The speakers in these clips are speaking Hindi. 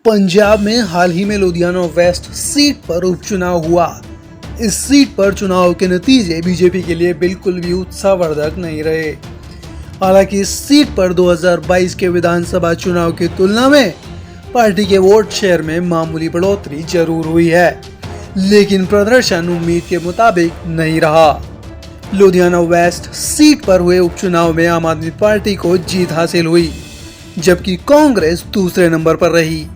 पंजाब में हाल ही में लुधियाना वेस्ट सीट पर उपचुनाव हुआ। इस सीट पर चुनाव के नतीजे बीजेपी के लिए बिल्कुल भी उत्साहवर्धक नहीं रहे। हालांकि इस सीट पर 2022 के विधानसभा चुनाव की तुलना में पार्टी के वोट शेयर में मामूली बढ़ोतरी जरूर हुई है, लेकिन प्रदर्शन उम्मीद के मुताबिक नहीं रहा। लुधियाना वेस्ट सीट पर हुए उपचुनाव में आम आदमी पार्टी को जीत हासिल हुई, जबकि कांग्रेस दूसरे नंबर पर रही।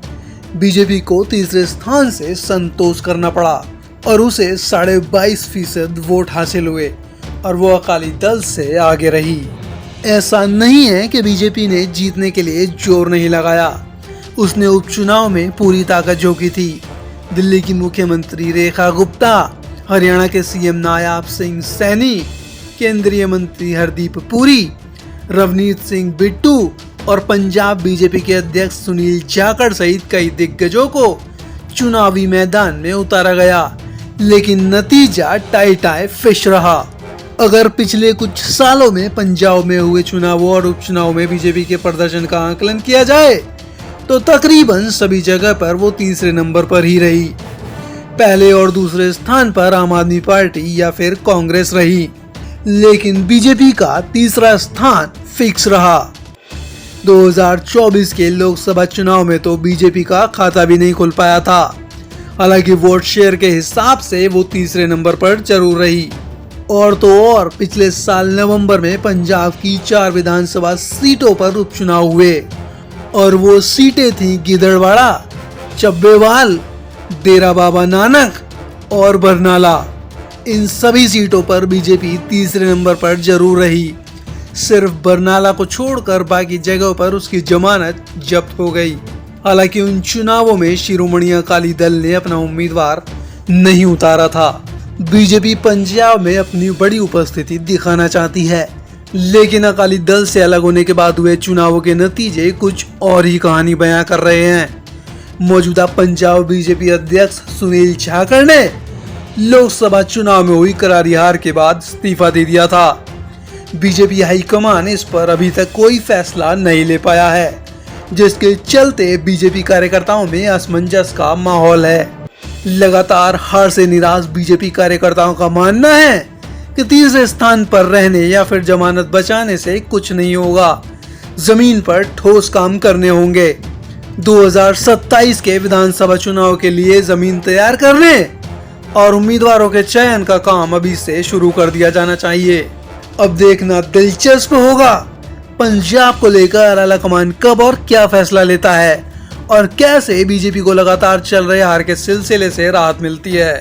बीजेपी को तीसरे स्थान से संतोष करना पड़ा और उसे 22.5% वोट हासिल हुए और वो अकाली दल से आगे रही। ऐसा नहीं है कि बीजेपी ने जीतने के लिए जोर नहीं लगाया, उसने उपचुनाव में पूरी ताकत झोंकी थी। दिल्ली की मुख्यमंत्री रेखा गुप्ता, हरियाणा के सीएम नायब सिंह सैनी, केंद्रीय मंत्री हरदीप पुरी, रवनीत सिंह बिट्टू और पंजाब बीजेपी के अध्यक्ष सुनील जाखड़ सहित कई दिग्गजों को चुनावी मैदान में उतारा गया, लेकिन नतीजा टाई फिश रहा। अगर पिछले कुछ सालों में पंजाब में हुए चुनावों और उपचुनाव में बीजेपी के प्रदर्शन का आकलन किया जाए तो तकरीबन सभी जगह पर वो तीसरे नंबर पर ही रही। पहले और दूसरे स्थान पर आम आदमी पार्टी या फिर कांग्रेस रही, लेकिन बीजेपी का तीसरा स्थान फिक्स रहा। 2024 के लोकसभा चुनाव में तो बीजेपी का खाता भी नहीं खुल पाया था। हालांकि वोट शेयर के हिसाब से वो तीसरे नंबर पर जरूर रही। और तो और पिछले साल नवंबर में पंजाब की 4 विधानसभा सीटों पर उपचुनाव हुए और वो सीटें थी गिदड़वाड़ा, चब्बेवाल, डेरा बाबा नानक और बरनाला। इन सभी सीटों पर बीजेपी तीसरे नंबर पर जरूर रही। सिर्फ बरनाला को छोड़कर बाकी जगहों पर उसकी जमानत जब्त हो गई। हालांकि उन चुनावों में शिरोमणि अकाली दल ने अपना उम्मीदवार नहीं उतारा था। बीजेपी पंजाब में अपनी बड़ी उपस्थिति दिखाना चाहती है, लेकिन अकाली दल से अलग होने के बाद हुए चुनावों के नतीजे कुछ और ही कहानी बयां कर रहे हैं। मौजूदा पंजाब बीजेपी अध्यक्ष सुनील जाखड़ ने लोकसभा चुनाव में हुई करारी हार के बाद इस्तीफा दे दिया था। बीजेपी हाईकमान इस पर अभी तक कोई फैसला नहीं ले पाया है, जिसके चलते बीजेपी कार्यकर्ताओं में असमंजस का माहौल है। लगातार हार से निराश बीजेपी कार्यकर्ताओं का मानना है कि तीसरे स्थान पर रहने या फिर जमानत बचाने से कुछ नहीं होगा, जमीन पर ठोस काम करने होंगे। 2027 के विधानसभा चुनाव के लिए जमीन तैयार करने और उम्मीदवारों के चयन का काम अभी से शुरू कर दिया जाना चाहिए। अब देखना दिलचस्प होगा पंजाब को लेकर आला कमान कब और क्या फैसला लेता है और कैसे बीजेपी को लगातार चल रहे हार के सिलसिले से राहत मिलती है।